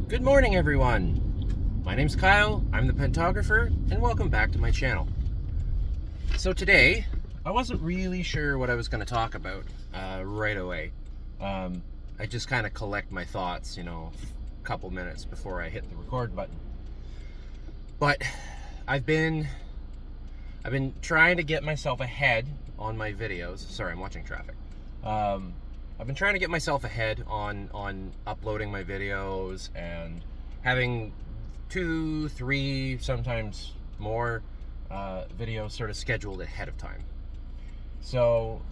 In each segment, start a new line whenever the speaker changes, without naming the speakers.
Good morning, everyone. My name's Kyle, I'm the Pentographer, and welcome back to my channel. So today, I wasn't really sure what I was going to talk about right away. I just kind of collect my thoughts, a couple minutes before I hit the record button. But I've been trying to get myself ahead on my videos. Sorry, I'm watching traffic. I've been trying to get myself ahead on uploading my videos and having 2, 3, sometimes more videos sort of scheduled ahead of time. So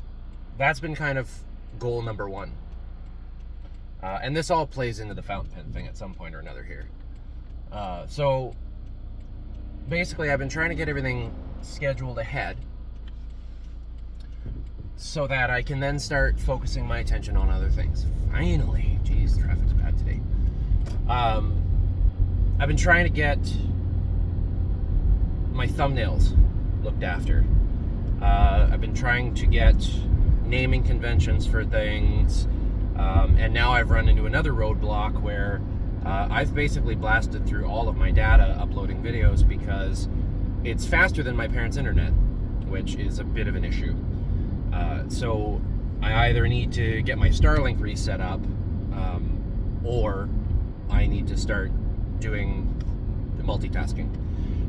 that's been kind of goal number one. And this all plays into the fountain pen thing at some point or another here. So basically I've been trying to get everything scheduled ahead so that I can then start focusing my attention on other things. Finally, geez, traffic's bad today. I've been trying to get my thumbnails looked after. I've been trying to get naming conventions for things, and now I've run into another roadblock where I've basically blasted through all of my data uploading videos because it's faster than my parents' internet, which is a bit of an issue. So I either need to get my Starlink reset up, or I need to start doing the multitasking.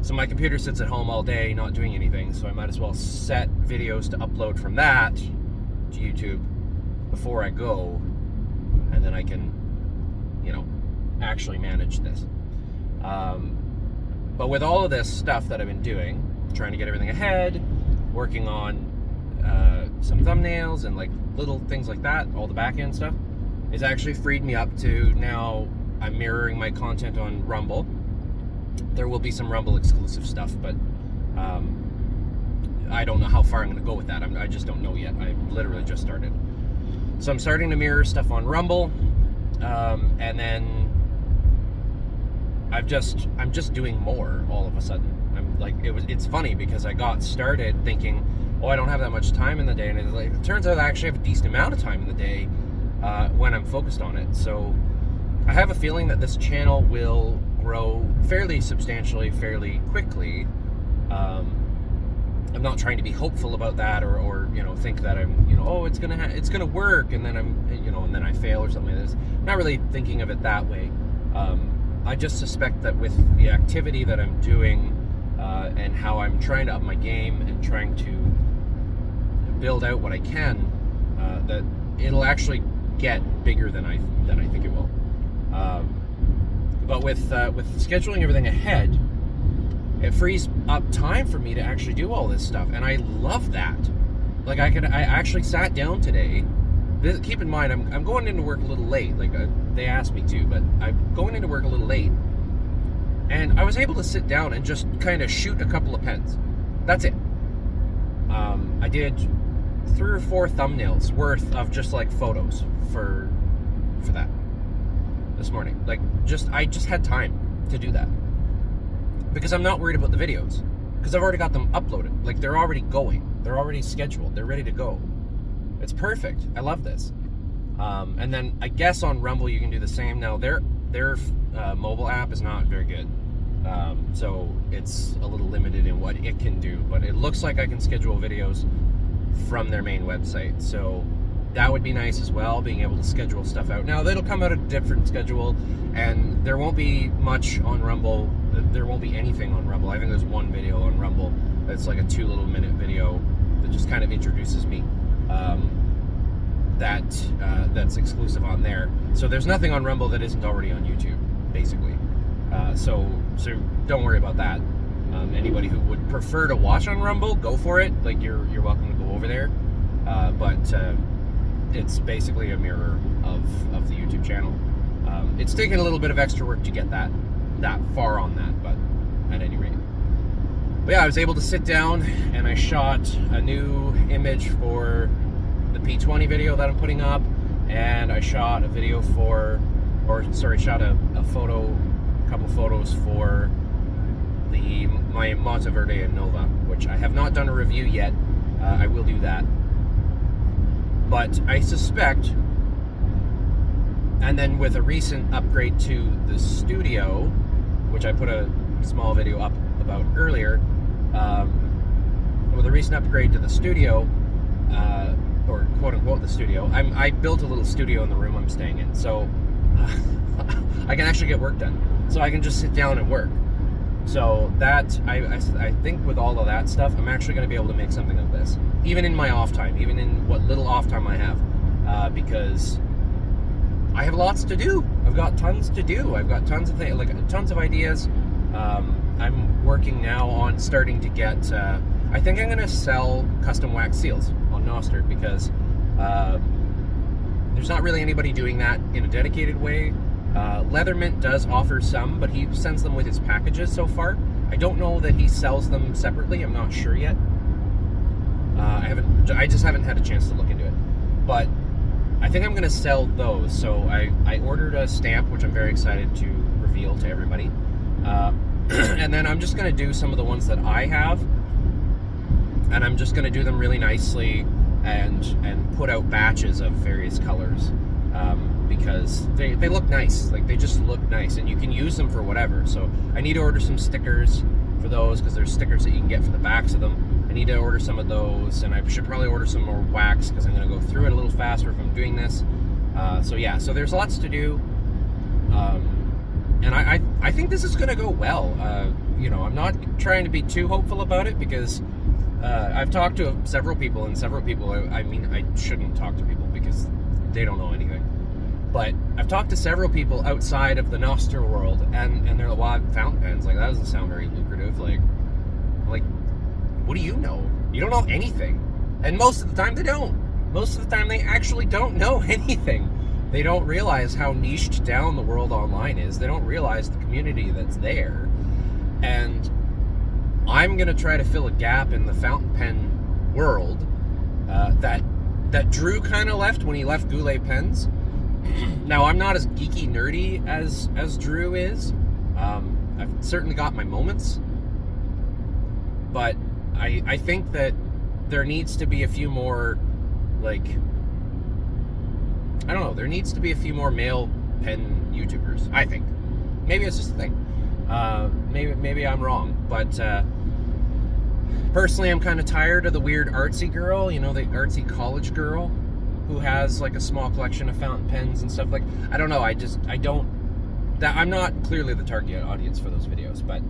So my computer sits at home all day not doing anything, so I might as well set videos to upload from that to YouTube before I go, and then I can, actually manage this. But with all of this stuff that I've been doing, trying to get everything ahead, working on some thumbnails and like little things like that, all the back end stuff, is actually freed me up to now I'm mirroring my content on Rumble. There will be some Rumble exclusive stuff, but I don't know how far I'm going to go with that. I just don't know yet. I literally just started. So I'm starting to mirror stuff on Rumble, and then I'm just doing more all of a sudden. It's funny because I got started thinking, I don't have that much time in the day, and it turns out I actually have a decent amount of time in the day when I'm focused on it. So I have a feeling that this channel will grow fairly substantially, fairly quickly. I'm not trying to be hopeful about that, or think that I'm it's gonna work, and then and then I fail or something like this. I'm not really thinking of it that way. I just suspect that with the activity that I'm doing and how I'm trying to up my game and trying to build out what I can, that it'll actually get bigger than I think it will. But with scheduling everything ahead, it frees up time for me to actually do all this stuff, and I love that. Like I actually sat down today. Keep in mind, I'm going into work a little late. They asked me to, but I'm going into work a little late, and I was able to sit down and just kind of shoot a couple of pens. That's it. I did 3 or 4 thumbnails worth of just like photos for that this morning. I just had time to do that because I'm not worried about the videos because I've already got them uploaded. They're already going. They're already scheduled. They're ready to go. It's perfect. I love this. And then I guess on Rumble you can do the same. Now their mobile app is not very good, so it's a little limited in what it can do. But it looks like I can schedule videos from their main website, so that would be nice as well, being able to schedule stuff out. Now that'll come out a different schedule, and there won't be much on Rumble. There won't be anything on Rumble. I think there's one video on Rumble that's like a 2 little minute video that just kind of introduces me. That's exclusive on there. So there's nothing on Rumble that isn't already on YouTube, basically. So don't worry about that. Anybody who would prefer to watch on Rumble, go for it. You're welcome to go over there. But it's basically a mirror of the YouTube channel. It's taken a little bit of extra work to get that far on that, but at any rate. But yeah, I was able to sit down and I shot a new image for the P20 video that I'm putting up, and I shot a video shot a couple photos for my Monteverde and Nova, which I have not done a review yet. I will do that. But I suspect And then with a recent upgrade to the studio, which I put a small video up about earlier, with a recent upgrade to the studio, or quote unquote the studio, I built a little studio in the room I'm staying in, so I can actually get work done. So I can just sit down and work. So that, I think with all of that stuff, I'm actually going to be able to make something of this, even in my off time, even in what little off time I have, because I have lots to do. I've got tons to do. I've got tons of things, like tons of ideas. I'm working now on starting to get, I think I'm going to sell custom wax seals on Nostr, because there's not really anybody doing that in a dedicated way. Leathermint does offer some, but he sends them with his packages so far. I don't know that he sells them separately. I'm not sure yet. I just haven't had a chance to look into it. But I think I'm going to sell those. So I ordered a stamp, which I'm very excited to reveal to everybody. And then I'm just going to do some of the ones that I have. And I'm just going to do them really nicely and put out batches of various colors. Because they look nice. Like, they just look nice, and you can use them for whatever. So I need to order some stickers for those, because there's stickers that you can get for the backs of them. I need to order some of those, and I should probably order some more wax, because I'm going to go through it a little faster if I'm doing this. So yeah, so there's lots to do. And I think this is going to go well. You know, I'm not trying to be too hopeful about it, because I've talked to several people, and several people, I mean, I shouldn't talk to people because they don't know anything. But I've talked to several people outside of the Nostr world, and they're like, well, fountain pens, like, that doesn't sound very lucrative. Like, what do you know? You don't know anything. And most of the time, they don't. Most of the time, they actually don't know anything. They don't realize how niched down the world online is. They don't realize the community that's there. And I'm going to try to fill a gap in the fountain pen world that Drew kind of left when he left Goulet Pens. Now, I'm not as geeky nerdy as Drew is. I've certainly got my moments, but I think that there needs to be a few more, like, I don't know, there needs to be a few more male pen YouTubers, I think. Maybe it's just a thing. Maybe I'm wrong, but personally, I'm kind of tired of the weird artsy girl, you know, the artsy college girl who has like a small collection of fountain pens and stuff. Like, I don't know, I'm not clearly the target audience for those videos, but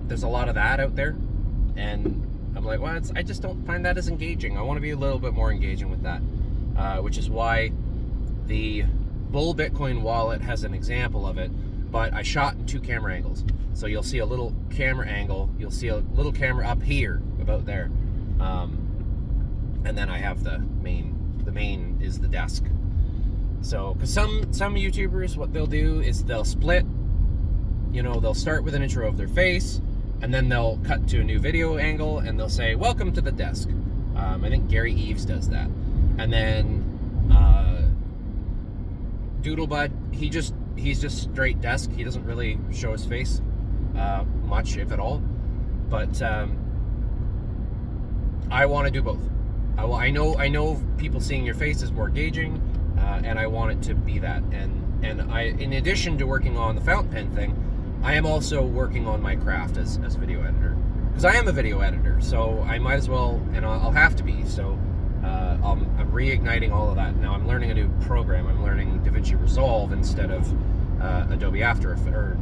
there's a lot of that out there, and I'm like, well, I just don't find that as engaging. I want to be a little bit more engaging with that, which is why the Bull Bitcoin wallet has an example of it, but I shot in 2 camera angles. So you'll see a little camera angle, you'll see a little camera up here, about there, and then I have the main is the desk. So, because some YouTubers, what they'll do is they'll split, you know, they'll start with an intro of their face, and then they'll cut to a new video angle, and they'll say, welcome to the desk. I think Gary Eves does that. And then Doodlebud, he's just straight desk. He doesn't really show his face much, if at all. But I want to do both. I know people seeing your face is more engaging, and I want it to be that. And I, in addition to working on the fountain pen thing, I am also working on my craft as a video editor, because I am a video editor. So I might as well, and I'll have to be. So I'm reigniting all of that. Now I'm learning a new program. I'm learning DaVinci Resolve instead of Adobe After Effects, or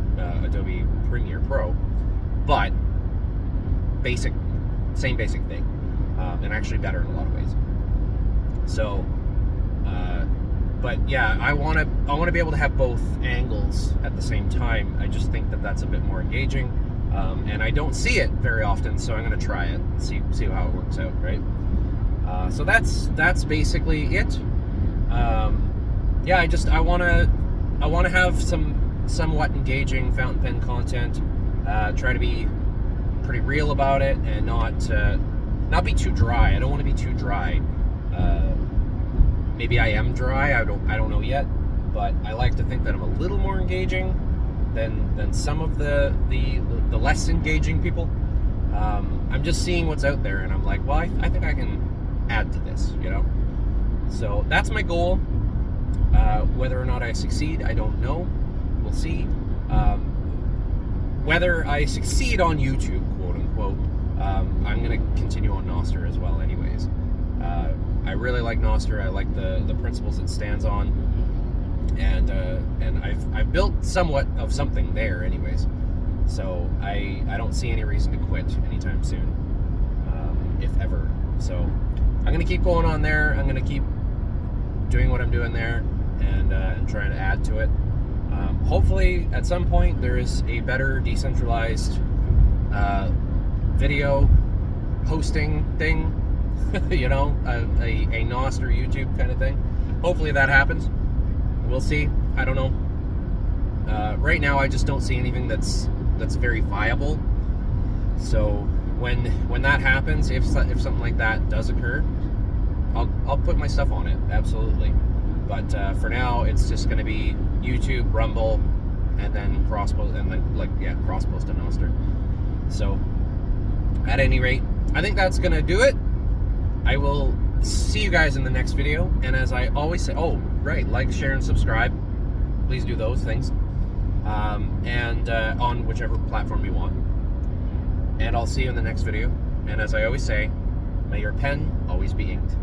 Adobe Premiere Pro, but same basic thing. And actually better in a lot of ways. So, but yeah, I want to be able to have both angles at the same time. I just think that that's a bit more engaging, and I don't see it very often. So I'm going to try it, and see how it works out, right? So that's basically it. Yeah, I want to have some somewhat engaging fountain pen content. Try to be pretty real about it, and not be too dry. I don't want to be too dry. Maybe I am dry. I don't know yet, but I like to think that I'm a little more engaging than some of the less engaging people. I'm just seeing what's out there, and I'm like, well, I think I can add to this, you know. So that's my goal. Whether or not I succeed, I don't know. We'll see. Whether I succeed on YouTube, quote unquote, I'm going to continue on Nostr as well anyways. I really like Nostr. I like the principles it stands on, and I've built somewhat of something there anyways. So I don't see any reason to quit anytime soon, if ever. So I'm going to keep going on there. I'm going to keep doing what I'm doing there, and trying to add to it. Hopefully at some point there is a better decentralized video posting thing, you know, a Nostr YouTube kind of thing. Hopefully that happens. We'll see. I don't know. Right now I just don't see anything that's very viable. So when that happens, if something like that does occur, I'll put my stuff on it, absolutely. But for now, it's just going to be YouTube, Rumble, and then crosspost, and then crosspost to Nostr. So at any rate, I think that's going to do it. I will see you guys in the next video. And as I always say, oh right, like, share, and subscribe. Please do those things. And on whichever platform you want. And I'll see you in the next video. And as I always say, may your pen always be inked.